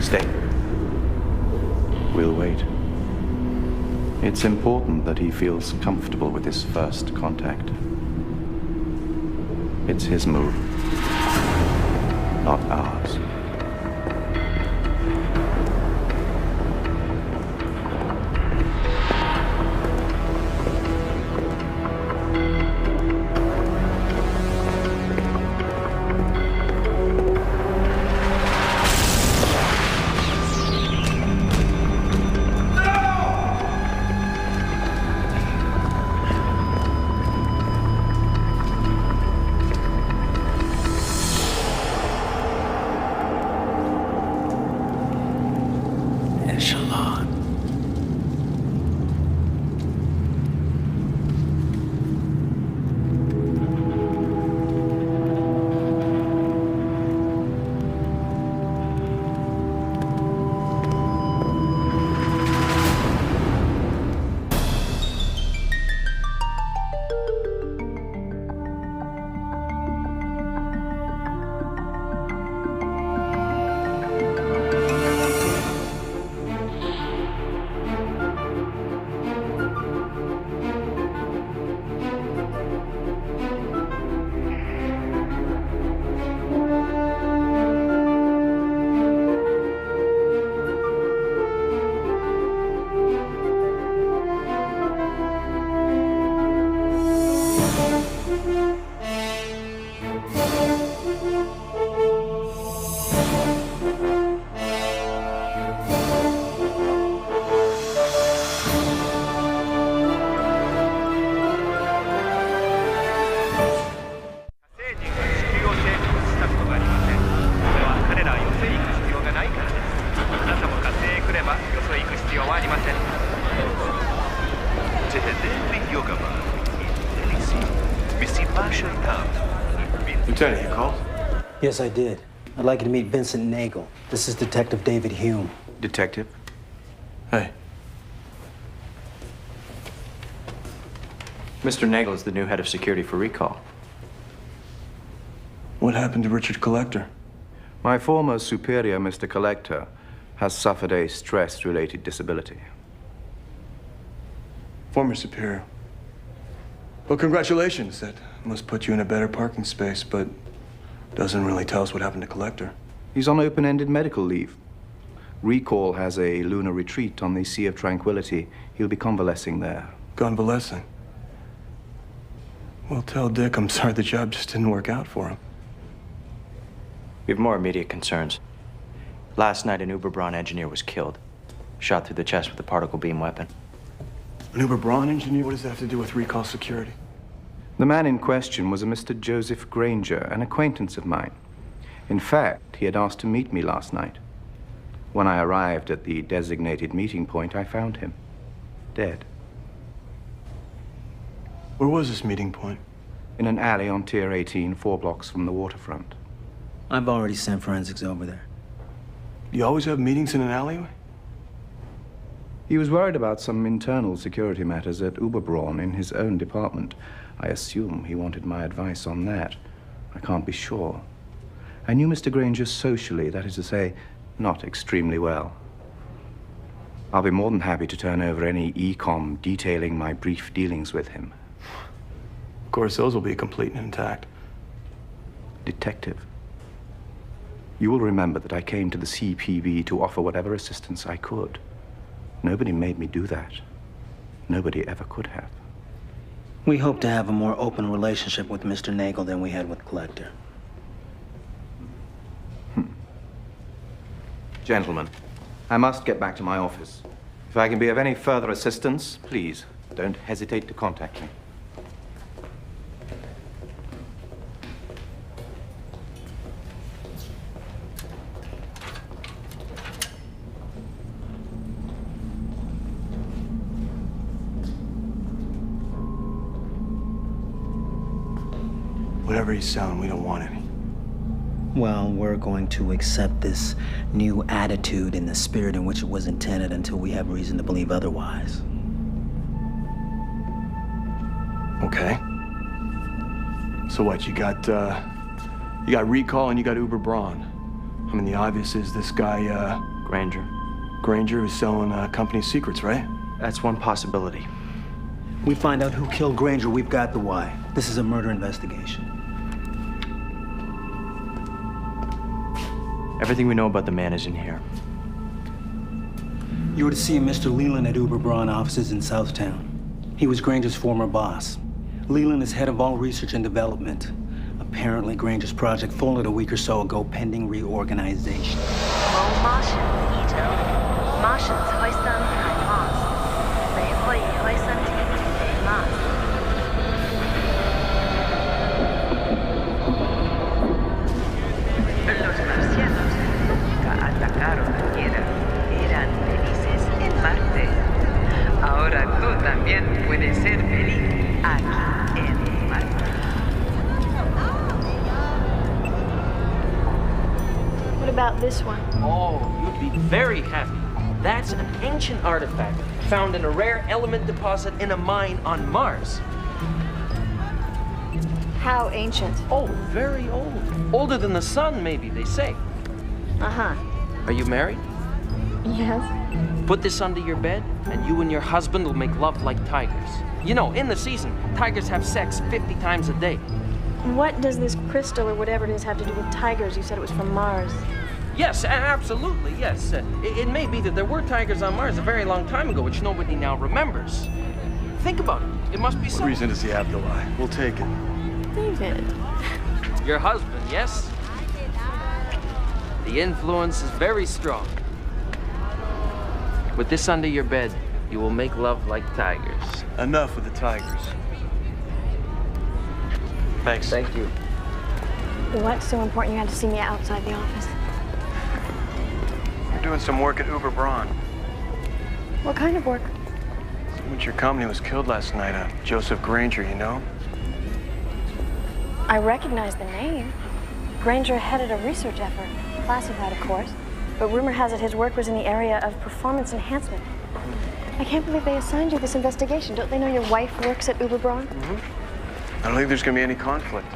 Stay. We'll wait. It's important that he feels comfortable with his first contact. It's his move, not ours. Lieutenant, you called? Yes, I did. I'd like you to meet Vincent Nagel. This is Detective David Hume. Detective? Hey. Mr. Nagel is the new head of security for Recall. What happened to Richard Collector? My former superior, Mr. Collector, has suffered a stress-related disability. Former superior. Well, congratulations. That must put you in a better parking space, but doesn't really tell us what happened to Collector. He's on open-ended medical leave. Recall has a lunar retreat on the Sea of Tranquility. He'll be convalescing there. Convalescing? Well, tell Dick I'm sorry the job just didn't work out for him. We have more immediate concerns. Last night, an Uber Braun engineer was killed. Shot through the chest with a particle beam weapon. An Uber Braun engineer? What does that have to do with Recall security? The man in question was a Mr. Joseph Granger, an acquaintance of mine. In fact, he had asked to meet me last night. When I arrived at the designated meeting point, I found him dead. Where was this meeting point? In an alley on Tier 18, 4 blocks from the waterfront. I've already sent forensics over there. Do you always have meetings in an alleyway? He was worried about some internal security matters at Uberbraun in his own department. I assume he wanted my advice on that. I can't be sure. I knew Mr. Granger socially, that is to say, not extremely well. I'll be more than happy to turn over any e-com detailing my brief dealings with him. Of course, those will be complete and intact. Detective, you will remember that I came to the CPB to offer whatever assistance I could. Nobody made me do that. Nobody ever could have. We hope to have a more open relationship with Mr. Nagel than we had with Collector. Gentlemen, I must get back to my office. If I can be of any further assistance, please don't hesitate to contact me. Whatever he's selling, we don't want any. Well, we're going to accept this new attitude in the spirit in which it was intended until we have reason to believe otherwise. Okay. So what, you got Recall and you got Uber Braun. I mean, the obvious is this guy, Granger. Granger is selling company secrets, right? That's one possibility. We find out who killed Granger, we've got the why. This is a murder investigation. Everything we know about the man is in here. You were to see Mr. Leland at Uber Braun offices in Southtown. He was Granger's former boss. Leland is head of all research and development. Apparently, Granger's project folded a week or so ago pending reorganization. Los marcianos nunca atacaron la Tierra. Eran felices en Marte. Ahora tú también puedes ser feliz aquí en Marte. What about this one? Oh, you'd be very happy. That's an ancient artifact found in a rare element deposit in a mine on Mars. How ancient? Oh, very old. Older than the sun, maybe, they say. Uh-huh. Are you married? Yes. Put this under your bed, and you and your husband will make love like tigers. You know, in the season, tigers have sex 50 times a day. What does this crystal or whatever it is have to do with tigers? You said it was from Mars. Yes, absolutely, yes. It may be that there were tigers on Mars a very long time ago, which nobody now remembers. Think about it. It must be What so. reason does he have to lie? We'll take it. David. Your husband, yes? The influence is very strong. With this under your bed, you will make love like tigers. Enough with the tigers. Thanks. Thank you. What's so important you had to see me outside the office? You're doing some work at Uber Braun. What kind of work? Someone at your company was killed last night, Joseph Granger, you know? I recognize the name. Granger headed a research effort. Classified, of course. But rumor has it his work was in the area of performance enhancement. I can't believe they assigned you this investigation. Don't they know your wife works at Uber Braun? I don't think there's gonna be any conflict.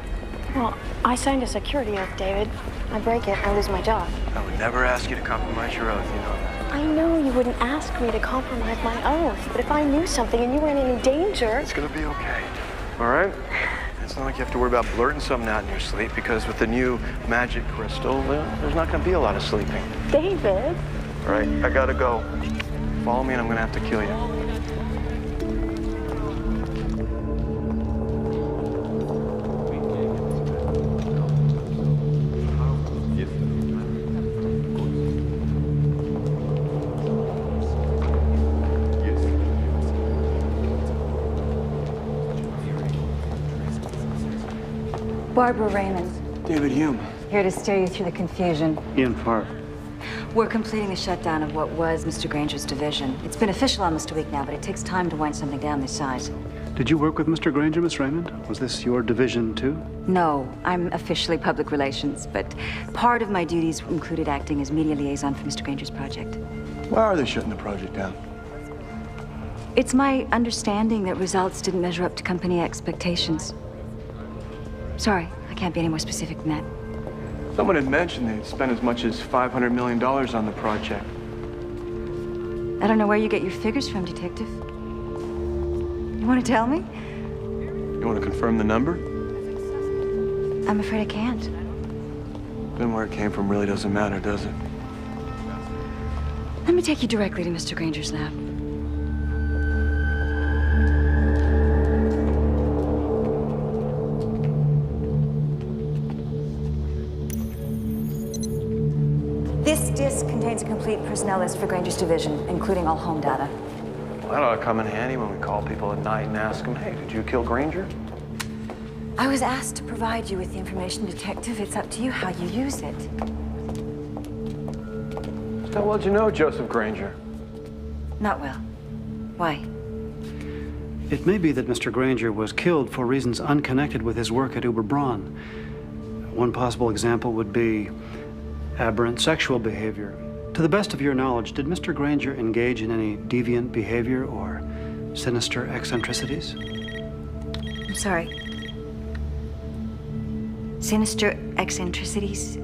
Well, I signed a security oath, David. I break it, I lose my job. I would never ask you to compromise your oath, you know that. I know you wouldn't ask me to compromise my oath, but if I knew something and you were in any danger... It's gonna be okay, all right? It's not like you have to worry about blurting something out in your sleep, because with the new magic crystal, there's not gonna be a lot of sleeping. David? All right, I gotta go. Follow me and I'm gonna have to kill you. Barbara Raymond, David Hume. here to steer you through the confusion. In part. We're completing the shutdown of what was Mr. Granger's division. It's been official almost a week now, but it takes time to wind something down this size. Did you work with Mr. Granger, Miss Raymond? Was this your division, too? No, I'm officially public relations, but part of my duties included acting as media liaison for Mr. Granger's project. Why are they shutting the project down? It's my understanding that results didn't measure up to company expectations. Sorry, I can't be any more specific than that. Someone had mentioned they'd spent as much as $500 million on the project. I don't know where you get your figures from, Detective. You want to tell me? You want to confirm the number? I'm afraid I can't. Then where it came from really doesn't matter, does it? Let me take you directly to Mr. Granger's lab. This disc contains a complete personnel list for Granger's division, including all home data. Well, that ought to come in handy when we call people at night and ask them, hey, did you kill Granger? I was asked to provide you with the information, Detective. It's up to you how you use it. How well did you know Joseph Granger? Not well. Why? It may be that Mr. Granger was killed for reasons unconnected with his work at Uber Braun. One possible example would be aberrant sexual behavior. To the best of your knowledge, did Mr. Granger engage in any deviant behavior or sinister eccentricities? I'm sorry. Sinister eccentricities?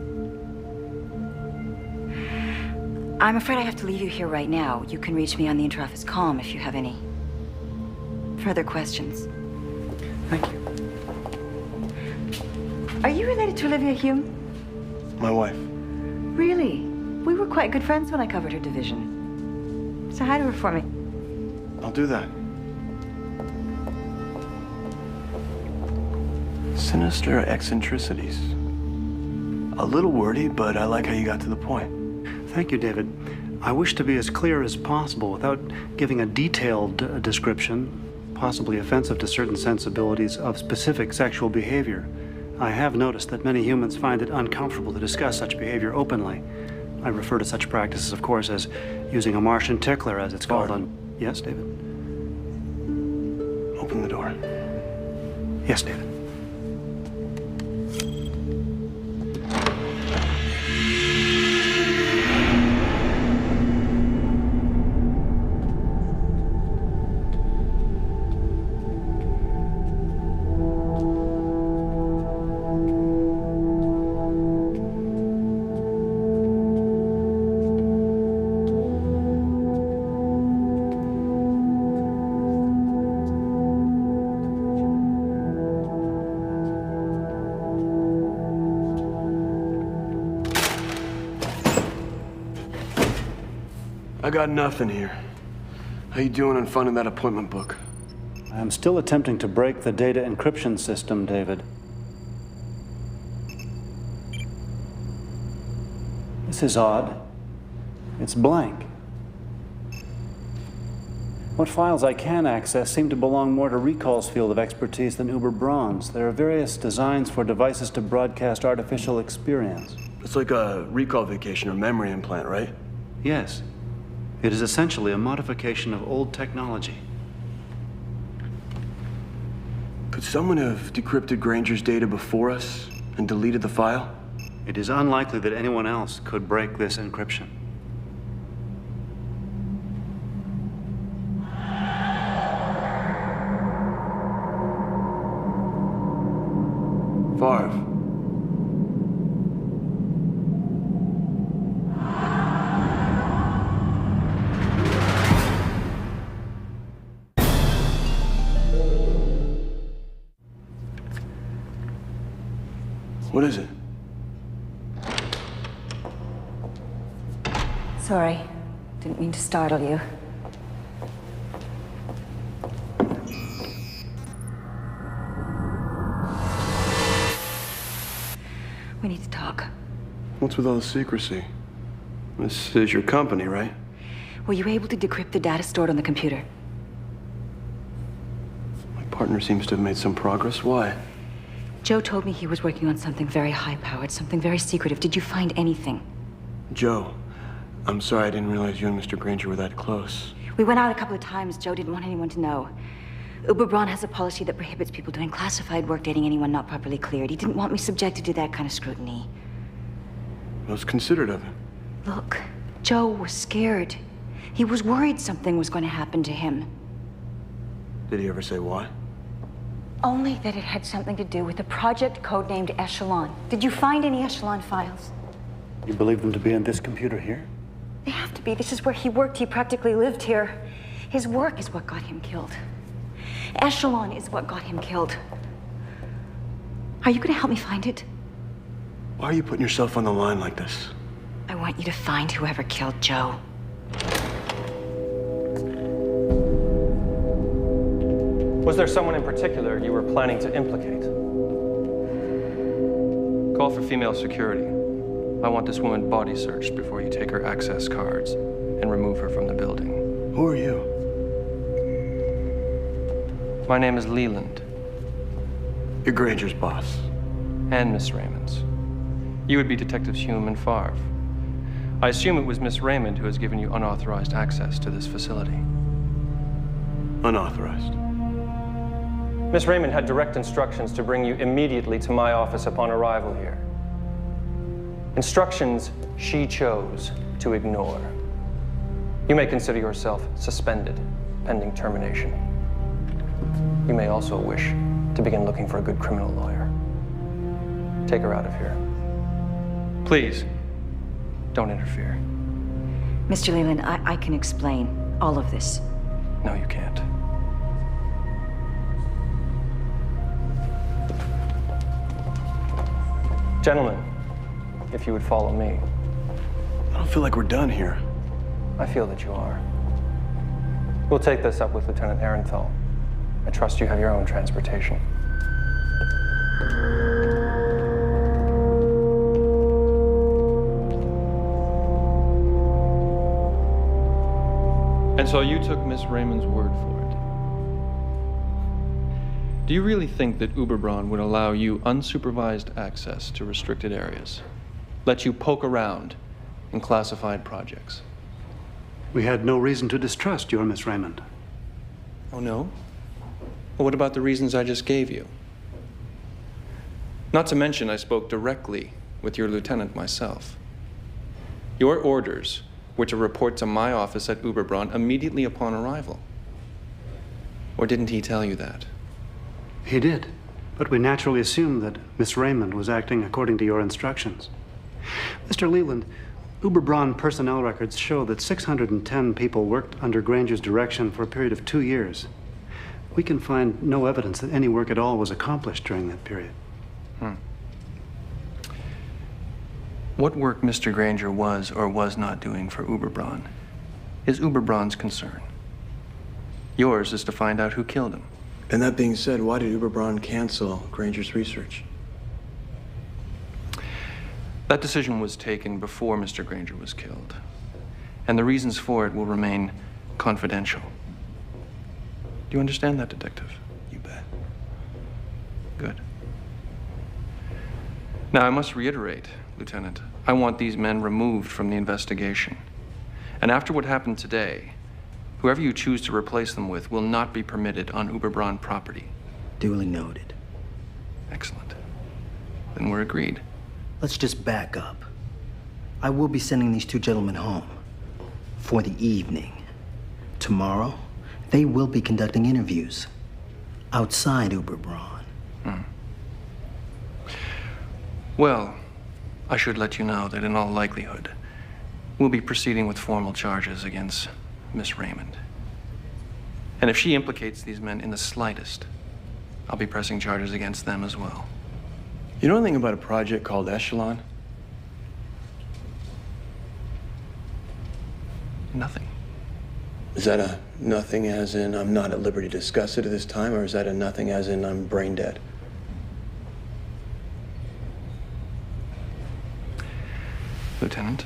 I'm afraid I have to leave you here right now. You can reach me on the inter-office comm if you have any further questions. Thank you. Are you related to Olivia Hume? My wife. Really? We were quite good friends when I covered her division. Say hi to her for me. I'll do that. Sinister eccentricities. A little wordy, but I like how you got to the point. Thank you, David. I wish to be as clear as possible without giving a detailed description, possibly offensive to certain sensibilities of specific sexual behavior. I have noticed that many humans find it uncomfortable to discuss such behavior openly. I refer to such practices, of course, as using a Martian tickler, as it's called on... Yes, David? Open the door. Yes, David. I got nothing here. How you doing on funding that appointment book? I'm still attempting to break the data encryption system, David. This is odd. It's blank. What files I can access seem to belong more to Recall's field of expertise than Uber Braun's. There are various designs for devices to broadcast artificial experience. It's like a recall vacation or memory implant, right? Yes. It is essentially a modification of old technology. Could someone have decrypted Granger's data before us and deleted the file? It is unlikely that anyone else could break this encryption. Favre. What is it? Sorry. Didn't mean to startle you. We need to talk. What's with all the secrecy? This is your company, right? Were you able to decrypt the data stored on the computer? My partner seems to have made some progress. Why? Joe told me he was working on something very high-powered, something very secretive. Did you find anything? Joe, I'm sorry I didn't realize you and Mr. Granger were that close. We went out a couple of times. Joe didn't want anyone to know. Uber Braun has a policy that prohibits people doing classified work dating anyone not properly cleared. He didn't want me subjected to that kind of scrutiny. It was considerate of him. Look, Joe was scared. He was worried something was going to happen to him. Did he ever say why? Only that it had something to do with a project codenamed Echelon. Did you find any Echelon files? You believe them to be in this computer here? They have to be. This is where he worked. He practically lived here. His work is what got him killed. Echelon is what got him killed. Are you going to help me find it? Why are you putting yourself on the line like this? I want you to find whoever killed Joe. Was there someone in particular you were planning to implicate? Call for female security. I want this woman body searched before you take her access cards and remove her from the building. Who are you? My name is Leland. You're Granger's boss. And Miss Raymond's. You would be Detectives Hume and Favre. I assume it was Miss Raymond who has given you unauthorized access to this facility. Unauthorized. Miss Raymond had direct instructions to bring you immediately to my office upon arrival here. Instructions she chose to ignore. You may consider yourself suspended, pending termination. You may also wish to begin looking for a good criminal lawyer. Take her out of here. Please, don't interfere. Mr. Leland, I can explain all of this. No, you can't. Gentlemen, if you would follow me. I don't feel like we're done here. I feel that you are. We'll take this up with Lieutenant Arenthal. I trust you have your own transportation. And so you took Miss Raymond's word for it. Do you really think that Uberbraun would allow you unsupervised access to restricted areas? Let you poke around in classified projects? We had no reason to distrust your Miss Raymond. Oh, no? Well, what about the reasons I just gave you? Not to mention, I spoke directly with your lieutenant myself. Your orders were to report to my office at Uberbraun immediately upon arrival. Or didn't he tell you that? He did, but we naturally assumed that Miss Raymond was acting according to your instructions. Mr. Leland, Uberbraun personnel records show that 610 people worked under Granger's direction for a period of 2 years. We can find no evidence that any work at all was accomplished during that period. What work Mr. Granger was or was not doing for Uberbraun is Uberbraun's concern. Yours is to find out who killed him. And that being said, why did Uberbraun cancel Granger's research? That decision was taken before Mr. Granger was killed, and the reasons for it will remain confidential. Do you understand that, Detective? You bet. Good. Now, I must reiterate, Lieutenant, I want these men removed from the investigation. And after what happened today, whoever you choose to replace them with will not be permitted on Uberbraun property. Duly noted. Excellent. Then we're agreed. Let's just back up. I will be sending these two gentlemen home for the evening. Tomorrow, they will be conducting interviews outside Uberbraun. Well, I should let you know that in all likelihood, we'll be proceeding with formal charges against Miss Raymond. And if she implicates these men in the slightest, I'll be pressing charges against them as well. You know anything about a project called Echelon? Nothing. Is that a nothing as in I'm not at liberty to discuss it at this time, or is that a nothing as in I'm brain dead? Lieutenant?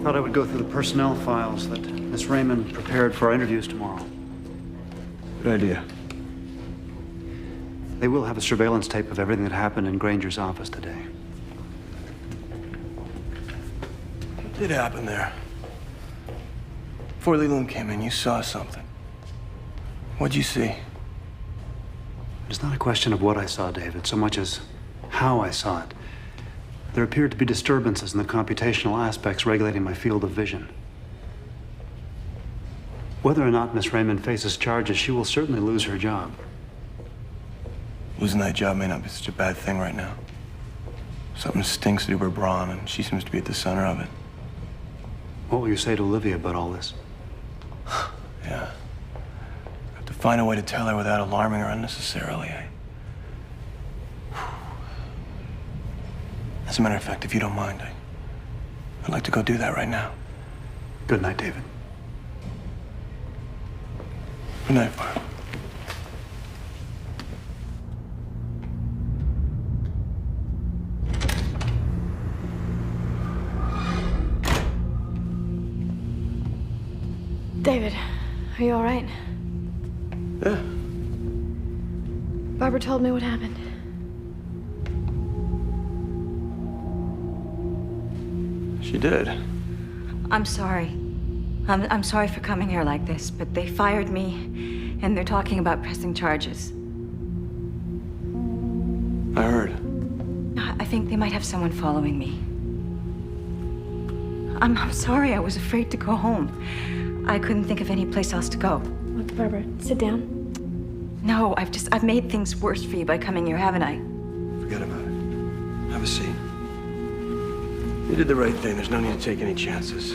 Thought I would go through the personnel files that Miss Raymond prepared for our interviews tomorrow. Good idea. They will have a surveillance tape of everything that happened in Granger's office today. What did happen there? Before Leland came in, you saw something. What'd you see? It's not a question of what I saw, David, so much as how I saw it. There appeared to be disturbances in the computational aspects regulating my field of vision. Whether or not Miss Raymond faces charges, she will certainly lose her job. Losing that job may not be such a bad thing right now. Something stinks at Uberbraun, and she seems to be at the center of it. What will you say to Olivia about all this? Yeah. I have to find a way to tell her without alarming her unnecessarily. As a matter of fact, if you don't mind, I'd like to go do that right now. Good night, David. Good night, Barb. David, are you all right? Yeah. Barbara told me what happened. She did. I'm sorry. I'm sorry for coming here like this, but they fired me, and they're talking about pressing charges. I heard. I think they might have someone following me. I'm sorry. I was afraid to go home. I couldn't think of any place else to go. Look, Barbara, sit down. No, I've made things worse for you by coming here, haven't I? Forget about it. Have a seat. You did the right thing. There's no need to take any chances.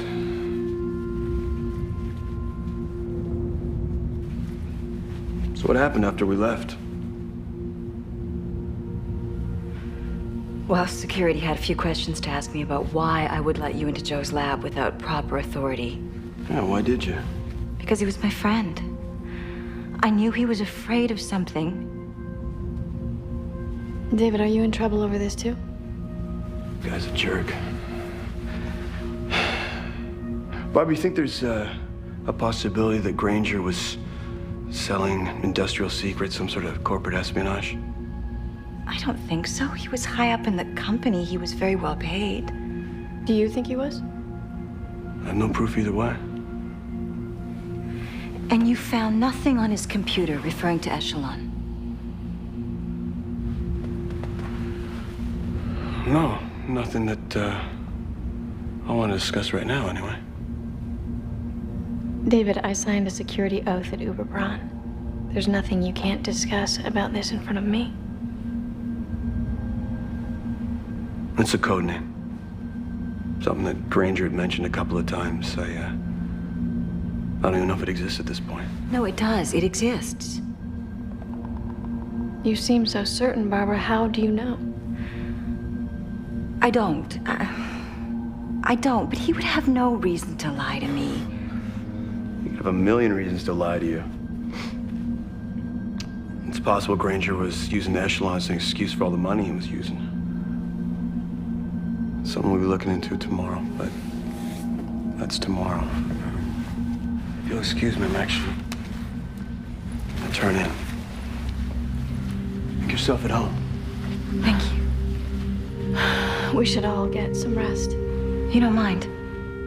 So what happened after we left? Well, security had a few questions to ask me about why I would let you into Joe's lab without proper authority. Yeah, why did you? Because he was my friend. I knew he was afraid of something. David, are you in trouble over this too? Guy's a jerk. Bob, you think there's a possibility that Granger was selling industrial secrets, some sort of corporate espionage? I don't think so. He was high up in the company. He was very well paid. Do you think he was? I have no proof either way. And you found nothing on his computer referring to Echelon? No, nothing that I want to discuss right now, anyway. David, I signed a security oath at Uber Braun. There's nothing you can't discuss about this in front of me. It's a code name. Something that Granger had mentioned a couple of times. I don't even know if it exists at this point. No, it does. It exists. You seem so certain, Barbara. How do you know? I don't. I don't, but he would have no reason to lie to me. You could have a million reasons to lie to you. It's possible Granger was using the Echelon as an excuse for all the money he was using. Something we'll be looking into tomorrow, but that's tomorrow. If you'll excuse me, I'm actually gonna turn in. Make yourself at home. Thank you. We should all get some rest. You don't mind?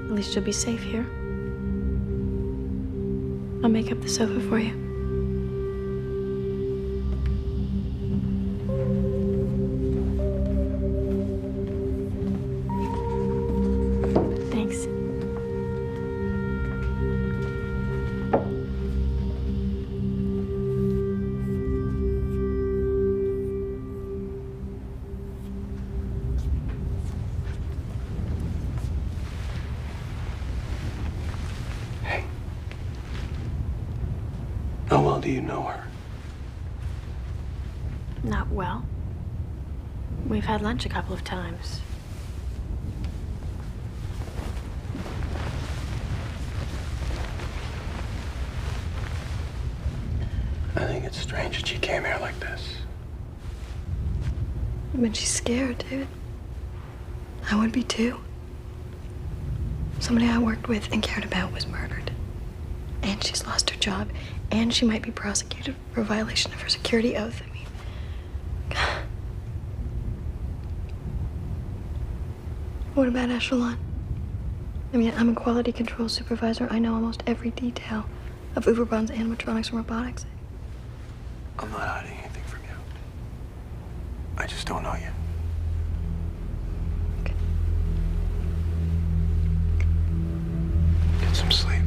At least you'll be safe here. I'll make up the sofa for you. Thanks. Hey. How well do you know her? Not well. We've had lunch a couple of times. I think it's strange that she came here like this. But she's scared, David. I would be too. Somebody I worked with and cared about was murdered. And she's lost her job. And she might be prosecuted for a violation of her security oath. I mean, what about Echelon? I mean, I'm a quality control supervisor. I know almost every detail of Uber Braun's animatronics and robotics. I'm not hiding anything from you. I just don't know yet. Okay. Get some sleep.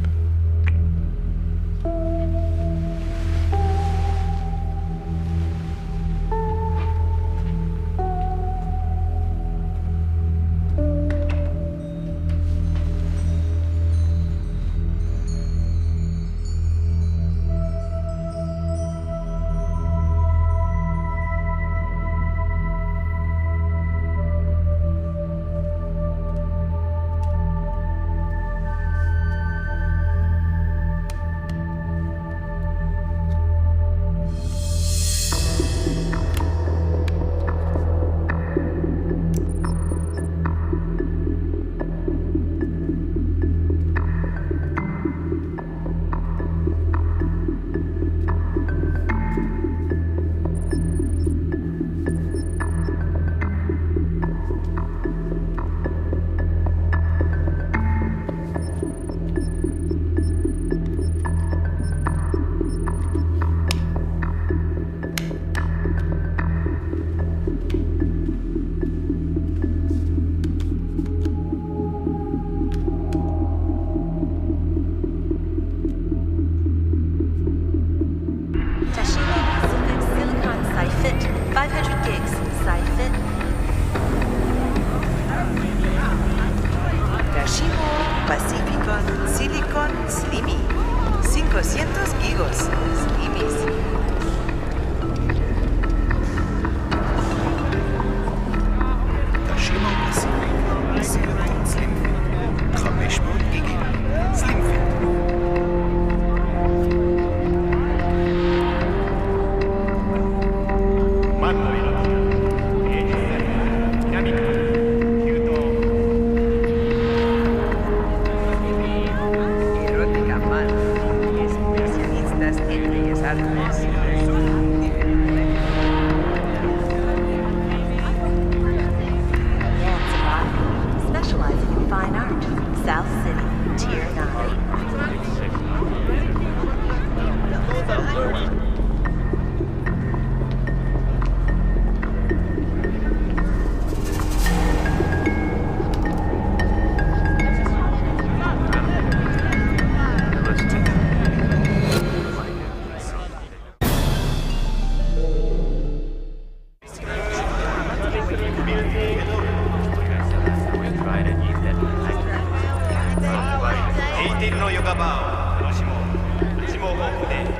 Pacificon Silicon Slimy. 500 gigos. Slimies. תשימו פסיפיק, סיליקון סלימפיט, 500 גיגים, סלימפיט. Erótica man. Especialistas en bellas artes. Specializing in fine art. South City, Tier 9.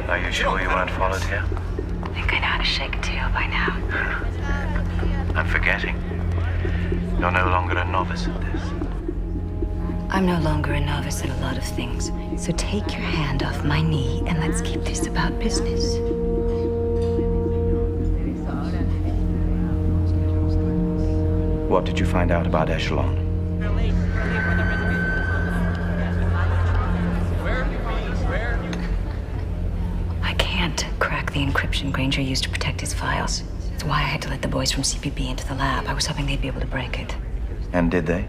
Are you sure you weren't followed here? I think I know how to shake a tail by now. I'm forgetting. You're no longer a novice at this. I'm no longer a novice at a lot of things. So take your hand off my knee and let's keep this about business. What did you find out about Echelon? I can't crack the encryption Granger used to protect his files. That's why I had to let the boys from CPB into the lab. I was hoping they'd be able to break it. And did they?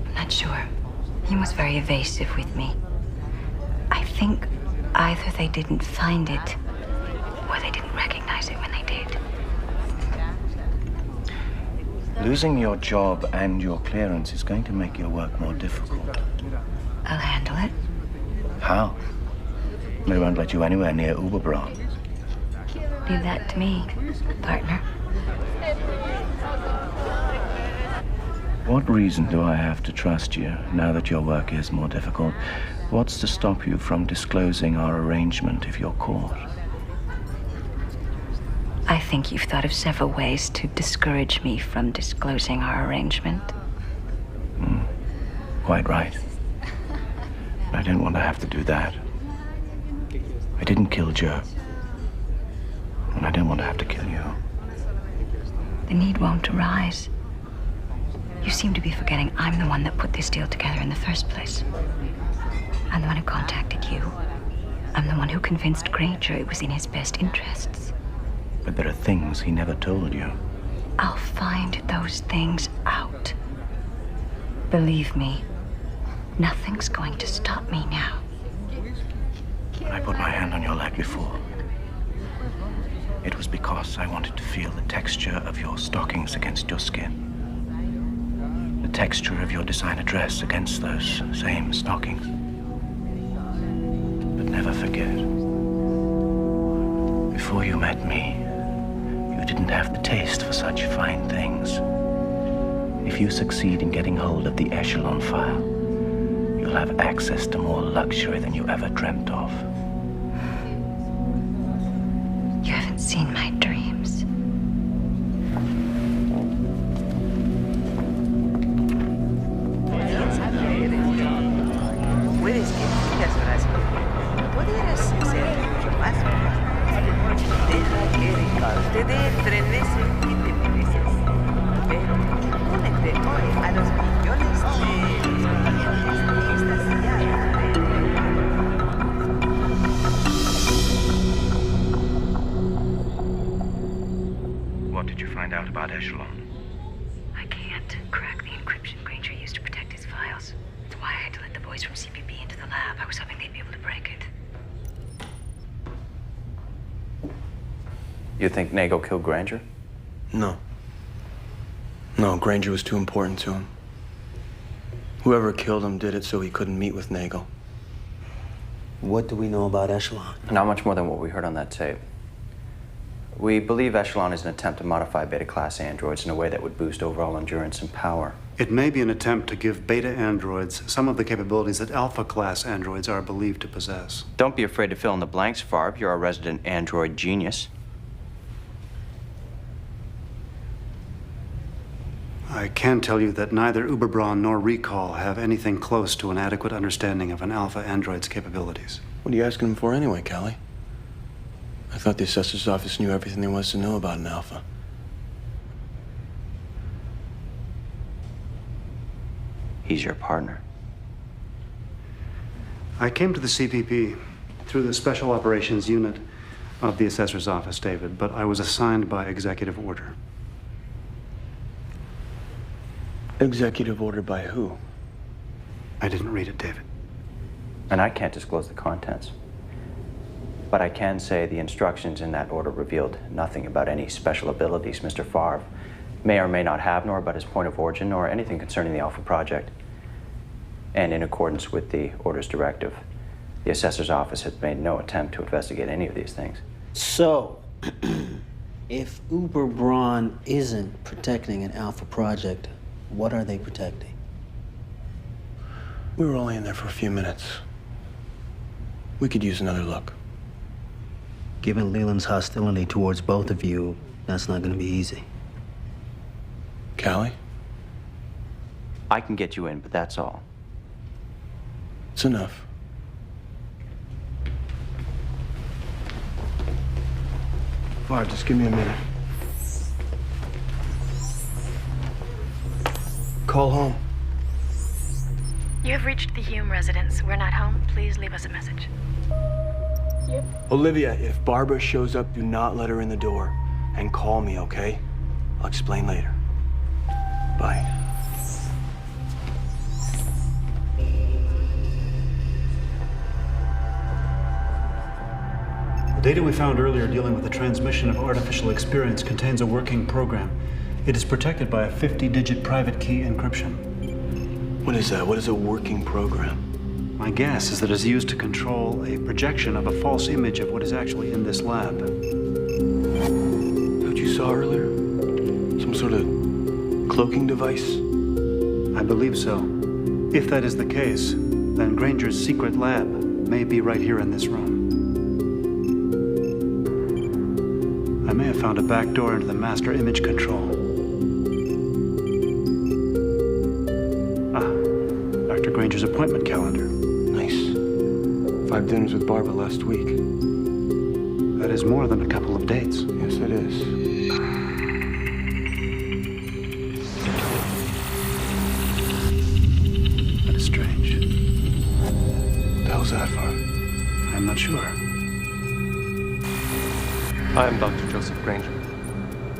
I'm not sure. Hume was very evasive with me. I think either they didn't find it or they didn't recognize it when they did. Losing your job and your clearance is going to make your work more difficult. I'll handle it. How? They won't let you anywhere near Uberbron. Leave that to me, partner. What reason do I have to trust you now that your work is more difficult? What's to stop you from disclosing our arrangement if you're caught? I think you've thought of several ways to discourage me from disclosing our arrangement. Quite right. I don't want to have to do that. I didn't kill Joe. And I don't want to have to kill you. The need won't arise. You seem to be forgetting I'm the one that put this deal together in the first place. I'm the one who contacted you. I'm the one who convinced Granger it was in his best interests. But there are things he never told you. I'll find those things out. Believe me, nothing's going to stop me now. When I put my hand on your leg before, it was because I wanted to feel the texture of your stockings against your skin. The texture of your designer dress against those same stockings. But never forget, before you met me, you didn't have the taste for such fine things. If you succeed in getting hold of the Echelon file, you'll have access to more luxury than you ever dreamt of. You haven't seen my dreams. Puedes que digas razón. Podrías ser mucho más. Deja que recalte de trenes y te mereces. Pero únete hoy a los millones de estudiantes de esta ciudad. What did you find out about Echelon? I can't crack the encryption Granger used to protect his files. That's why I had to let the boys from CPB into the lab. I was hoping they'd be able to break it. You think Nagel killed Granger? No. No, Granger was too important to him. Whoever killed him did it so he couldn't meet with Nagel. What do we know about Echelon? Not much more than what we heard on that tape. We believe Echelon is an attempt to modify beta-class androids in a way that would boost overall endurance and power. It may be an attempt to give beta androids some of the capabilities that alpha-class androids are believed to possess. Don't be afraid to fill in the blanks, Favre. You're a resident android genius. I can tell you that neither Uberbraun nor Recall have anything close to an adequate understanding of an alpha android's capabilities. What are you asking him for anyway, Callie? I thought the assessor's office knew everything there was to know about an alpha. He's your partner. I came to the CPP through the Special Operations Unit of the Assessor's Office, David, but I was assigned by executive order. Executive order by who? I didn't read it, David. And I can't disclose the contents. But I can say the instructions in that order revealed nothing about any special abilities Mr. Favre may or may not have, nor about his point of origin, nor anything concerning the Alpha Project. And in accordance with the order's directive, the Assessor's Office has made no attempt to investigate any of these things. So, if Uberbraun isn't protecting an Alpha Project, what are they protecting? We were only in there for a few minutes. We could use another look. Given Leland's hostility towards both of you, that's not going to be easy. Callie? I can get you in, but that's all. It's enough. Favre, just give me a minute. Call home. You have reached the Hume residence. We're not home. Please leave us a message. Olivia, if Barbara shows up, do not let her in the door. And call me, okay? I'll explain later. Bye. The data we found earlier dealing with the transmission of artificial experience contains a working program. It is protected by a 50-digit private key encryption. What is that? What is a working program? My guess is that it is used to control a projection of a false image of what is actually in this lab. What you saw earlier? Some sort of cloaking device? I believe so. If that is the case, then Granger's secret lab may be right here in this room. I may have found a back door into the master image control. Dr. Granger's appointment calendar. Nice. 5 dinners with Barbara last week. That is more than a couple of dates. Yes, it is. That is strange. What the hell's that for? I'm not sure. I am Dr. Joseph Granger.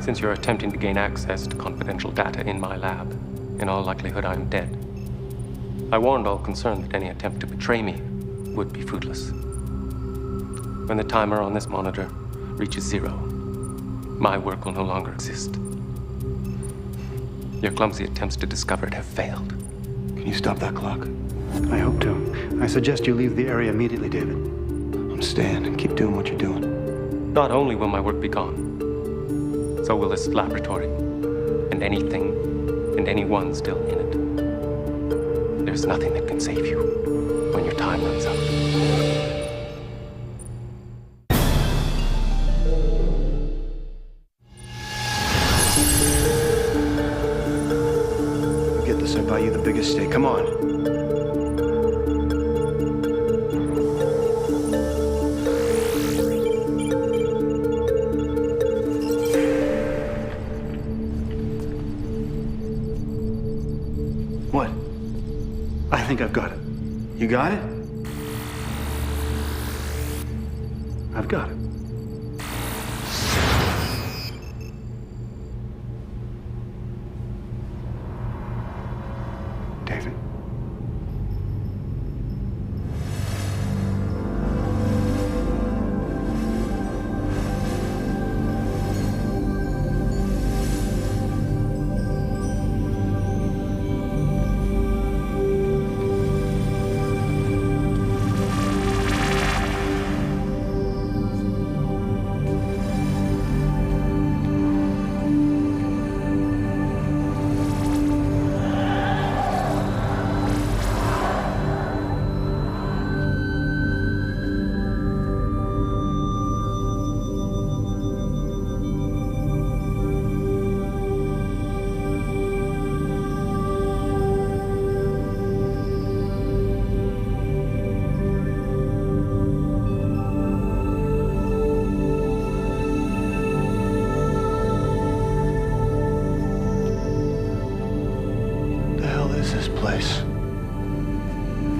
Since you're attempting to gain access to confidential data in my lab, in all likelihood I am dead. I warned all concerned that any attempt to betray me would be fruitless. When the timer on this monitor reaches 0, my work will no longer exist. Your clumsy attempts to discover it have failed. Can you stop that clock? I hope to. I suggest you leave the area immediately, David. I'm staying and keep doing what you're doing. Not only will my work be gone, so will this laboratory, and anything and anyone still in it. There's nothing that can save you when your time runs out. Get this, I buy you the biggest steak. Come on. What? I think I've got it. You got it? I've got it. David.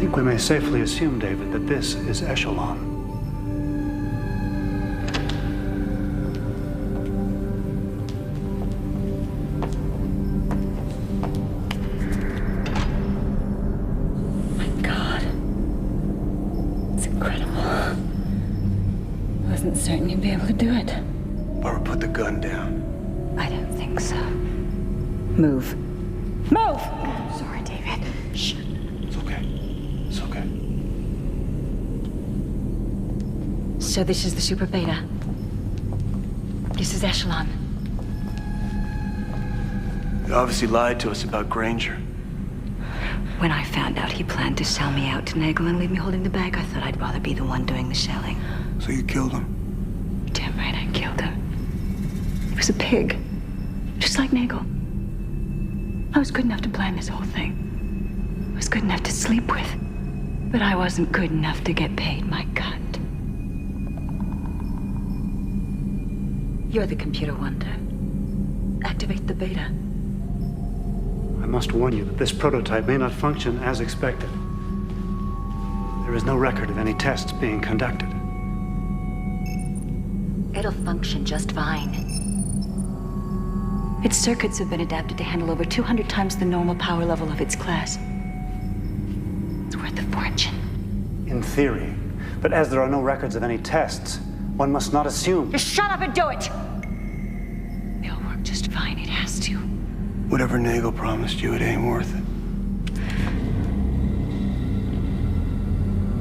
think we may safely assume, David, that this is Echelon. My God. It's incredible. I wasn't certain you'd be able to do it. Barbara, put the gun down. I don't think so. Move. Move! Sorry, David. Shh. It's okay. It's okay. So this is the Super Beta. This is Echelon. You obviously lied to us about Granger. When I found out he planned to sell me out to Nagel and leave me holding the bag, I thought I'd rather be the one doing the selling. So you killed him? Damn right I killed him. He was a pig. Just like Nagel. I was good enough to plan this whole thing. I was good enough to sleep with. But I wasn't good enough to get paid my cut. You're the computer wonder. Activate the beta. I must warn you that this prototype may not function as expected. There is no record of any tests being conducted. It'll function just fine. Its circuits have been adapted to handle over 200 times the normal power level of its class. It's worth a fortune. In theory. But as there are no records of any tests, one must not assume. Just shut up and do it! It'll work just fine. It has to. Whatever Nagel promised you, it ain't worth it.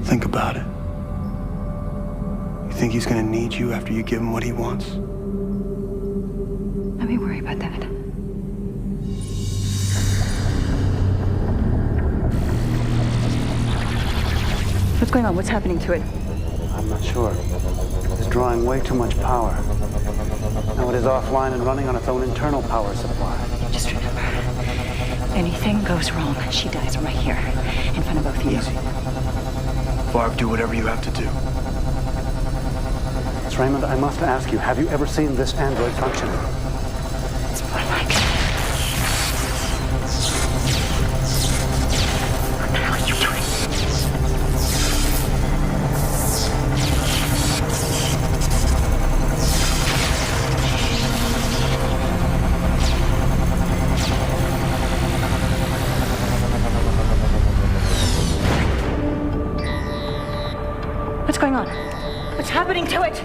Think about it. You think he's gonna need you after you give him what he wants? Let me worry about that. What's going on? What's happening to it? I'm not sure. It's drawing way too much power. Now it is offline and running on its own internal power supply. Just remember, anything goes wrong, she dies right here, in front of both of you. Barb, do whatever you have to do. Miss Raymond, I must ask you, have you ever seen this android functioning? It's more like it. What the hell are you doing? What's going on? What's happening to it?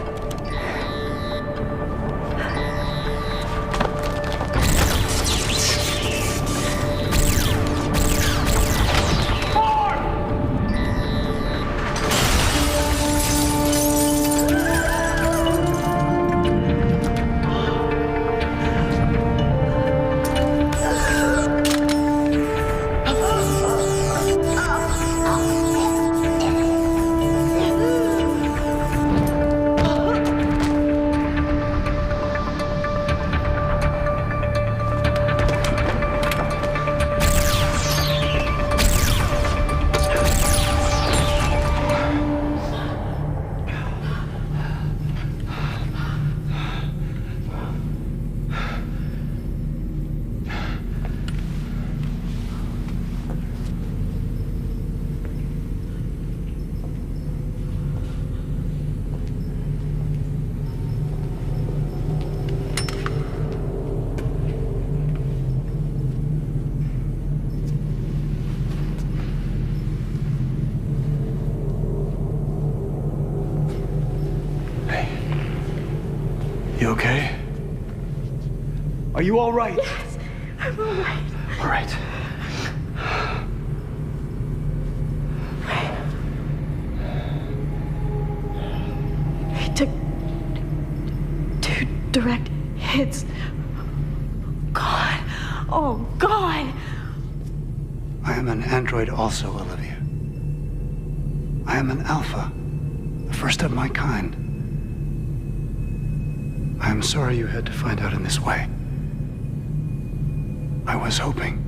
You okay? Are you all right? Yes, I'm all right. All right. He took 2 direct hits. God. Oh, God. I am an android also, Olivia. I am an alpha, the first of my kind. I am sorry you had to find out in this way. I was hoping.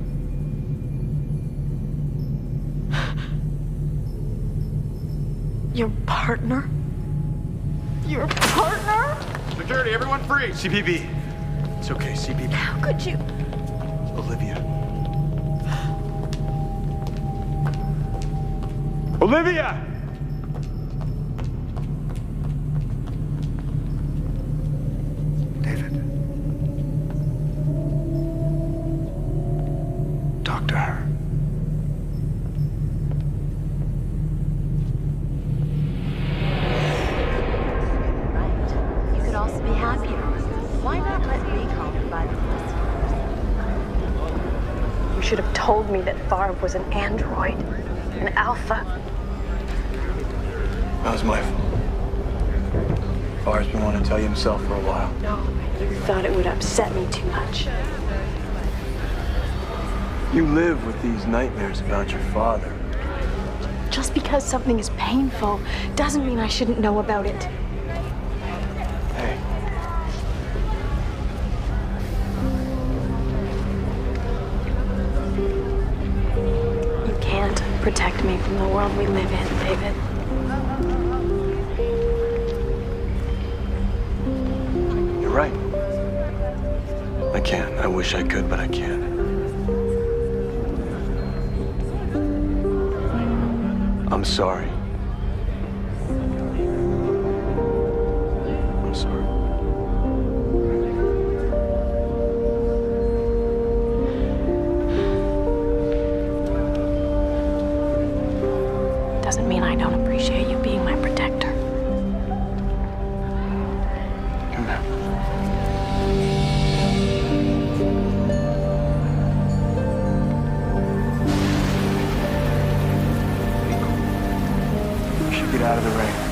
Your partner? Your partner? Security, everyone free! CPB. It's okay, CPB. How could you? Olivia. Olivia! David. Talk to her. Right. You could also be happier. Why not let me call you by the list? You should have told me that Favre was an android, an alpha. That was my fault. Favre's been wanting to tell you himself for a while. No, you thought it would upset me too much. You live with these nightmares about your father. Just because something is painful doesn't mean I shouldn't know about it. Hey. You can't protect me from the world we live in, David. You're right. I can't. I wish I could, but I can't. I'm sorry. I'm sorry. Doesn't mean I don't appreciate you being my protector. Come here. We should get out of the rain.